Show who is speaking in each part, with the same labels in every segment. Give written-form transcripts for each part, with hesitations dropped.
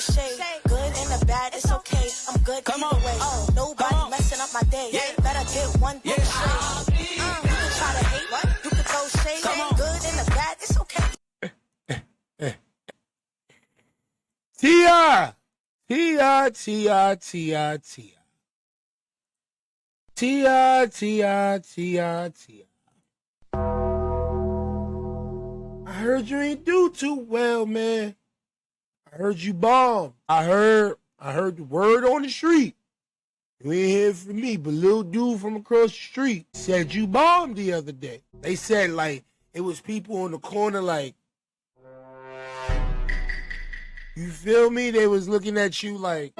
Speaker 1: shade. Good and the bad, it's okay. I'm good either way. Nobody messing up my day. Better get one thing straight. You can try to hate, you can throw shade. Good and the bad, it's okay.
Speaker 2: T.I. I heard you ain't do too well, man. I heard you bombed. I heard the word on the street. You ain't hear from me, but little dude from across the street said you bombed the other day. They said, like, it was people on the corner, like, you feel me? They was looking at you like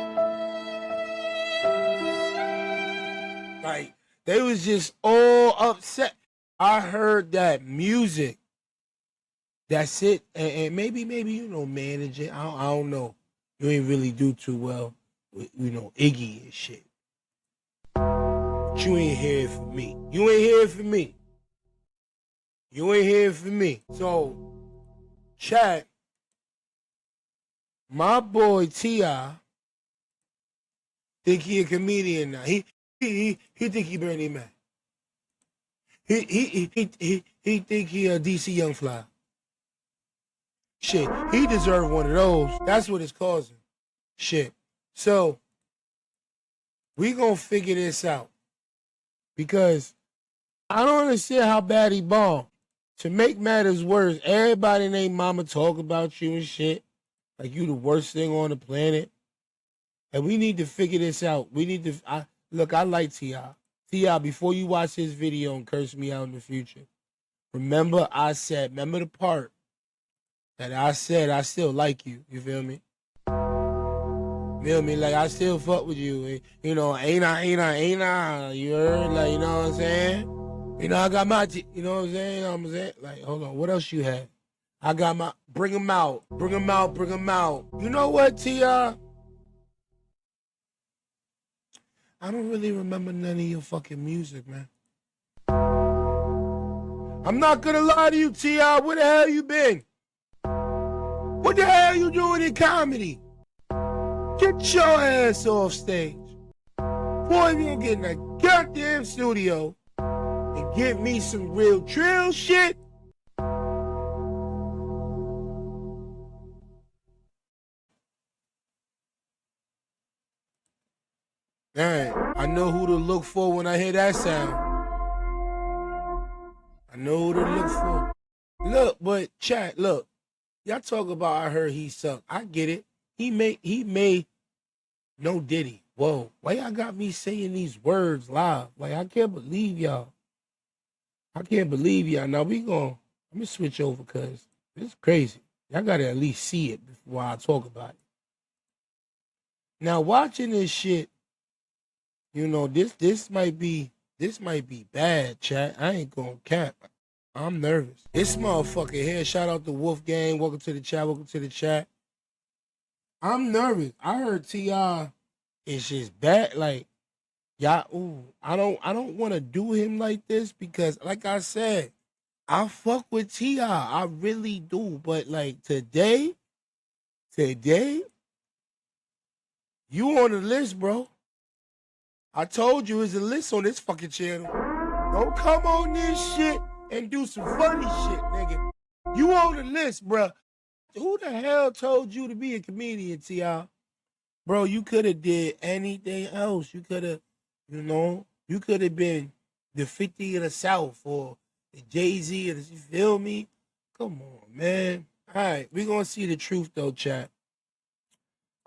Speaker 2: they was just all upset. I heard that music. That's it. And maybe you know, managing. I don't know. You ain't really do too well with, you know, Iggy and shit. But you ain't here for me. You ain't here for me. You ain't here for me. So, chat. My boy T.I. think he a comedian now. He think he Bernie Mac. He think he a DC Young Fly. Shit, he deserve one of those. That's what it's causing. Shit. So, we gonna figure this out. Because I don't understand how bad he bombed. To make matters worse, everybody and their mama talk about you and shit. Like you the worst thing on the planet. And we need to figure this out. We need to, look, I like T.I. T.I., before you watch this video and curse me out in the future, remember the part that I said I still like you. You feel me? You feel me? Like I still fuck with you. You know, ain't I? You heard? Like, you know what I'm saying? You know, I got my, you know what I'm saying? Like, hold on, what else you had? I got my, bring them out. You know what, T.I.? I don't really remember none of your fucking music, man. I'm not gonna lie to you, T.I. Where the hell you been? What the hell you doing in comedy? Get your ass off stage. Boy, you gonna get in that goddamn studio and give me some real trill shit. Man, I know who to look for when I hear that sound. I know who to look for. Look, but chat, look. Y'all talk about I heard he sucked. I get it. He made no Diddy. Whoa, why y'all got me saying these words live? Like, I can't believe y'all. Now I'm gonna switch over because it's crazy. Y'all gotta at least see it before I talk about it. Now, watching this shit, you know, this might be bad, chat. I ain't gonna cap. I'm nervous. This motherfucker here, shout out to Wolfgang. Welcome to the chat. I'm nervous. I heard T.I. is just bad. Like, y'all, I don't want to do him like this because, like I said, I fuck with T.I. I really do. But like today, you on the list, bro. I told you there's a list on this fucking channel. Don't come on this shit and do some funny shit, nigga. You on the list, bro. Who the hell told you to be a comedian, T.I.? Bro, you could have did anything else. You could have, you could have been the 50 of the South or the Jay-Z, you feel me? Come on, man. All right, we gonna see the truth though, chat.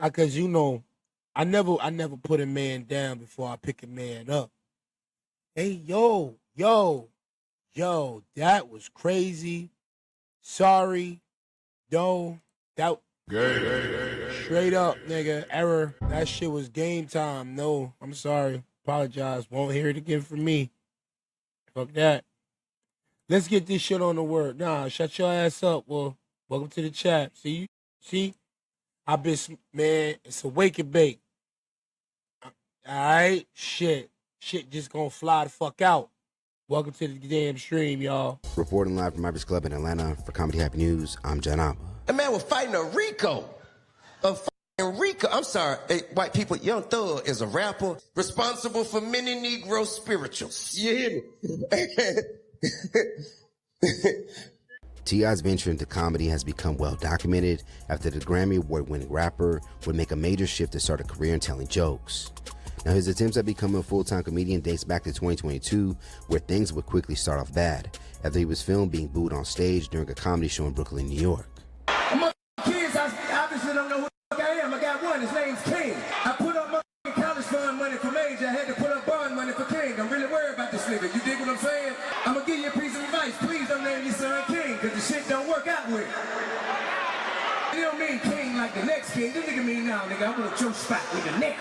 Speaker 2: Because I never put a man down before I pick a man up. Hey, yo, that was crazy. Sorry, though. That straight up, nigga, error. That shit was game time. No, I'm sorry. Apologize. Won't hear it again from me. Fuck that. Let's get this shit on the word. Nah, shut your ass up. Well, welcome to the chat. See? I've been, man, it's a wake and bake. Alright? Shit just gonna fly the fuck out. Welcome to the damn stream, y'all.
Speaker 3: Reporting live from Iris Club in Atlanta for Comedy Happy News, I'm John Abba.
Speaker 4: That man was fighting a Rico.
Speaker 3: Enrico, I'm sorry, white people, Young Thug is a rapper responsible for many Negro spirituals. You hear me?
Speaker 4: T.I.'s venture into comedy has become well documented after the Grammy Award-winning rapper would make a major shift to start a career in telling jokes. Now, his attempts at becoming a full-time comedian dates back to 2022, where things would quickly start off bad after he was filmed being booed on stage during a comedy show in Brooklyn, New York.
Speaker 5: My kids obviously don't know who the I am. I got one, his name's King. I put up my college fund money for Major. I had to put up bond money for King. I'm really worried about this nigga. You dig what I'm saying? I'm gonna give you a piece of advice. Please don't name your son King, because the shit don't work out with him. You don't mean King like the next King. This nigga mean now, nigga, I want your spot, nigga, now.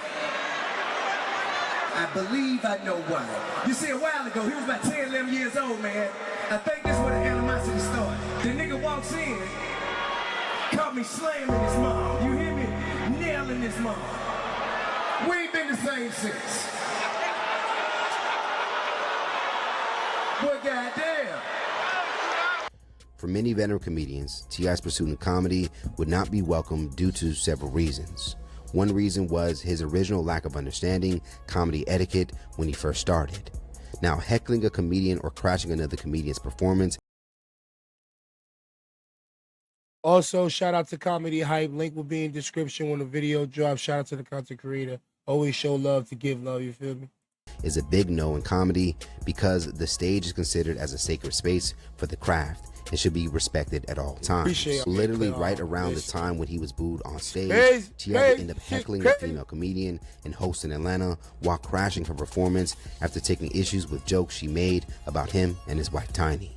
Speaker 5: I believe I know why. You see, a while ago, he was about 10, 11 years old, man. I think this is where the animosity started. The nigga walks in, caught me slamming his mom. You hear me? Nailing his mom. We ain't been the same since. But goddamn.
Speaker 4: For many veteran comedians, T.I.'s pursuit in comedy would not be welcome due to several reasons. One reason was his original lack of understanding comedy etiquette when he first started. Now, heckling a comedian or crashing another comedian's performance.
Speaker 2: Also, shout out to Comedy Hype. Link will be in description when the video drops. Shout out to the content creator. Always show love to give love, you feel me?
Speaker 4: Is a big no in comedy because the stage is considered as a sacred space for the craft and should be respected at all times. Literally right around the time when he was booed on stage, T.I. would end up heckling a female comedian and host in Atlanta while crashing her performance after taking issues with jokes she made about him and his wife Tiny.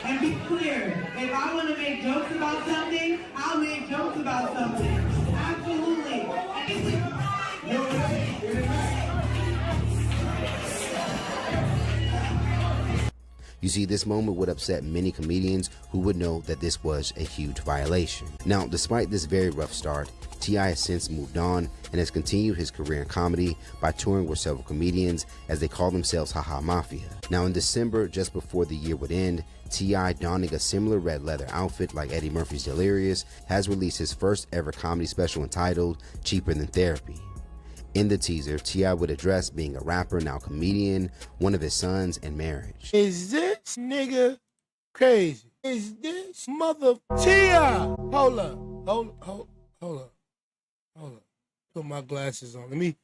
Speaker 6: And be clear, if I want to make jokes about something, I'll make jokes about something. Absolutely.
Speaker 4: You see, this moment would upset many comedians who would know that this was a huge violation. Now, despite this very rough start, T.I. has since moved on and has continued his career in comedy by touring with several comedians as they call themselves Haha Mafia. Now, in December, just before the year would end, T.I., donning a similar red leather outfit like Eddie Murphy's Delirious, has released his first ever comedy special entitled Cheaper Than Therapy. In the teaser, T.I. would address being a rapper, now comedian, one of his sons, and marriage.
Speaker 2: Is this nigga crazy? Is this mother T.I.? Hold up. Put my glasses on. Let me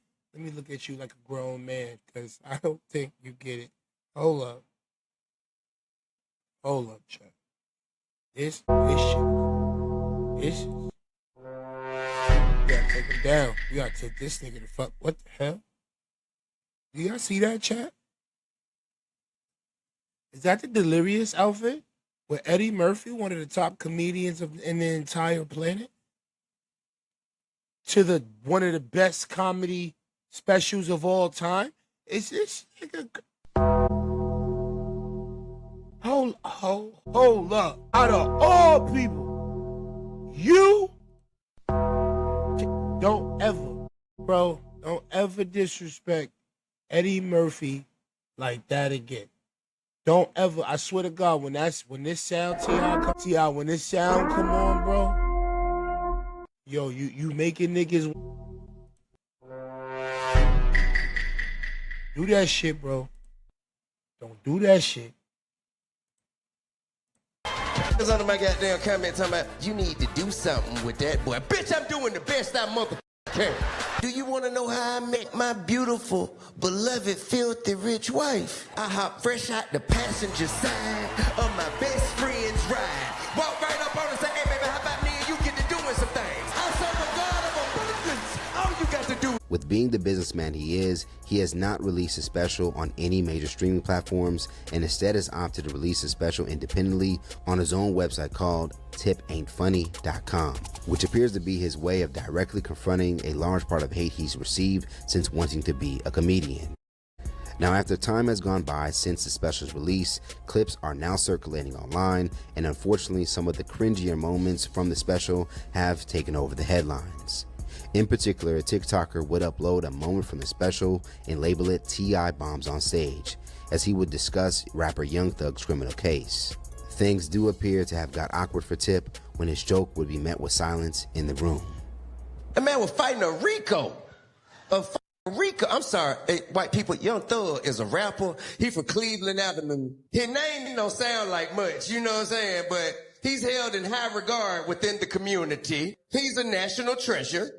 Speaker 2: look at you like a grown man, because I don't think you get it. Hold up, Chuck. This shit. You gotta take him down. You gotta take this nigga to fuck. What the hell? Do y'all see that, chat? Is that the Delirious outfit? With Eddie Murphy, one of the top comedians in the entire planet? To the one of the best comedy specials of all time? Is this nigga... Hold up. Out of all people, you... Don't ever disrespect Eddie Murphy like that again. Don't ever, I swear to God, when this sound come on, bro. Yo, you making niggas do that shit, bro. Don't do that shit.
Speaker 3: Cause under my goddamn comment talking about you need to do something with that boy. Bitch, I'm doing the best I motherfucking can. Do you want to know how I met my beautiful, beloved, filthy rich wife? I hop fresh out the passenger side of my best friend's ride. Walk right up on her and say, hey baby, how about me and you get to doing some things? I serve a God of abundance. All you got to do.
Speaker 4: With being the businessman he is, he has not released a special on any major streaming platforms and instead has opted to release a special independently on his own website called tipaintfunny.com, which appears to be his way of directly confronting a large part of hate he's received since wanting to be a comedian. Now, after time has gone by since the special's release, clips are now circulating online, and unfortunately some of the cringier moments from the special have taken over the headlines. In particular, a TikToker would upload a moment from the special and label it T.I. Bombs on Stage, as he would discuss rapper Young Thug's criminal case. Things do appear to have got awkward for Tip when his joke would be met with silence in the room.
Speaker 3: A man was fighting a Rico. I'm sorry, hey, white people, Young Thug is a rapper. He from Cleveland Avenue. His name don't sound like much, you know what I'm saying? But he's held in high regard within the community. He's a national treasure.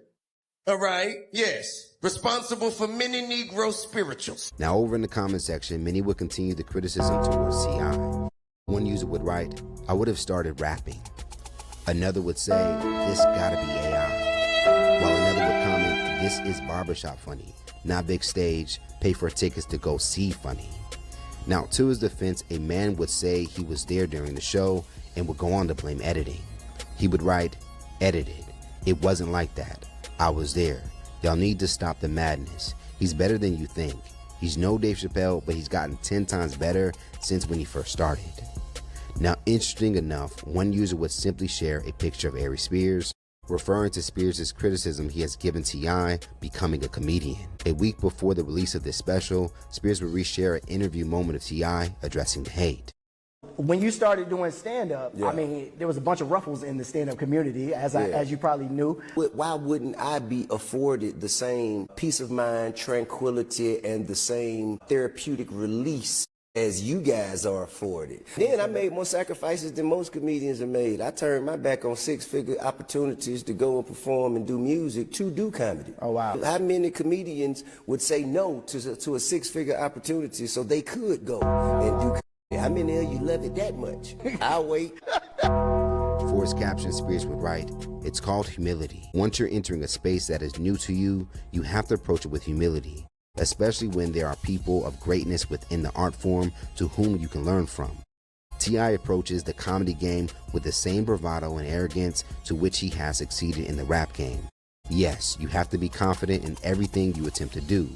Speaker 3: All right, yes. Responsible for many Negro spirituals.
Speaker 4: Now over in the comment section, many would continue the criticism towards T.I. One user would write, "I would have started rapping." Another would say, "This gotta be AI." While another would comment, "This is barbershop funny, not big stage, pay for tickets to go see funny." Now to his defense, a man would say he was there during the show and would go on to blame editing. He would write, "Edited. It wasn't like that. I was there. Y'all need to stop the madness. He's better than you think. He's no Dave Chappelle, but he's gotten 10 times better since when he first started." Now, interesting enough, one user would simply share a picture of Ari Spears, referring to Spears' criticism he has given T.I. becoming a comedian. A week before the release of this special, Spears would reshare an interview moment of T.I. addressing the hate.
Speaker 7: When you started doing stand-up, I mean, there was a bunch of ruffles in the stand-up community, as you probably knew.
Speaker 8: Why wouldn't I be afforded the same peace of mind, tranquility, and the same therapeutic release as you guys are afforded? Then I made more sacrifices than most comedians have made. I turned my back on six-figure opportunities to go and perform and do music to do comedy.
Speaker 7: Oh, wow. How
Speaker 8: many comedians would say no to a six-figure opportunity so they could go and do comedy? How many of you love it that much? I'll wait.
Speaker 4: For his caption, Spears would write, "It's called humility. Once you're entering a space that is new to you, you have to approach it with humility, especially when there are people of greatness within the art form to whom you can learn from." T.I. approaches the comedy game with the same bravado and arrogance to which he has succeeded in the rap game. Yes, you have to be confident in everything you attempt to do,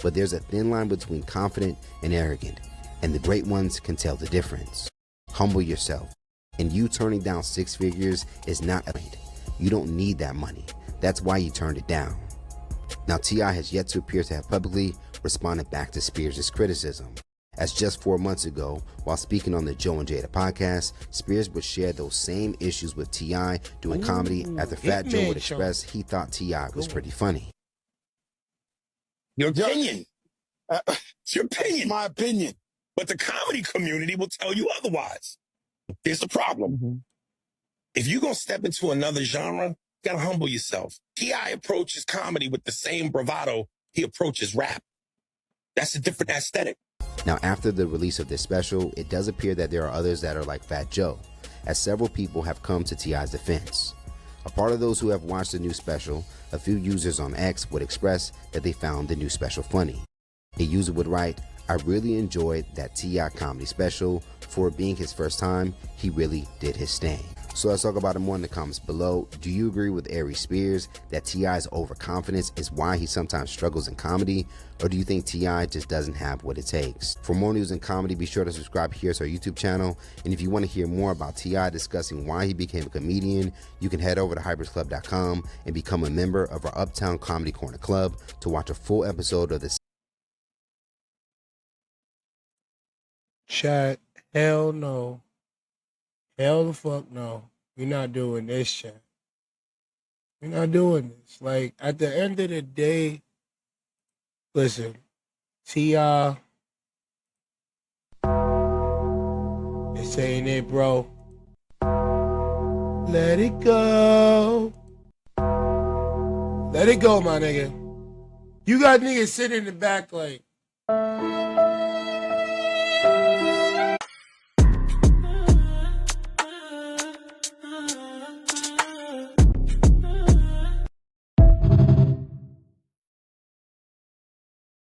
Speaker 4: but there's a thin line between confident and arrogant, and the great ones can tell the difference. Humble yourself, and you turning down 6 figures is not a point. You don't need that money. That's why you turned it down. Now T.I. has yet to appear to have publicly responded back to Spears' criticism, as just 4 months ago, while speaking on the Joe and Jada podcast, Spears would share those same issues with T.I. doing comedy after Fat Joe would express he thought T.I. was pretty funny.
Speaker 9: Your opinion. It's your opinion. My opinion. But the comedy community will tell you otherwise. Here's the problem. If you're going to step into another genre, you got to humble yourself. T.I. approaches comedy with the same bravado he approaches rap. That's a different aesthetic.
Speaker 4: Now, after the release of this special, it does appear that there are others that are like Fat Joe, as several people have come to T.I.'s defense. A part of those who have watched the new special, a few users on X would express that they found the new special funny. A user would write, "I really enjoyed that T.I. comedy special. For it being his first time, he really did his thing." So let's talk about it more in the comments below. Do you agree with Ari Spears that T.I.'s overconfidence is why he sometimes struggles in comedy? Or do you think T.I. just doesn't have what it takes? For more news and comedy, be sure to subscribe here to our YouTube channel. And if you want to hear more about T.I. discussing why he became a comedian, you can head over to hypersclub.com and become a member of our Uptown Comedy Corner Club to watch a full episode of this.
Speaker 2: Chat, hell no. Hell the fuck no. We're not doing this shit. We're not doing this. Like, at the end of the day, listen, T.I. This ain't it, bro. Let it go. Let it go, my nigga. You got niggas sitting in the back like,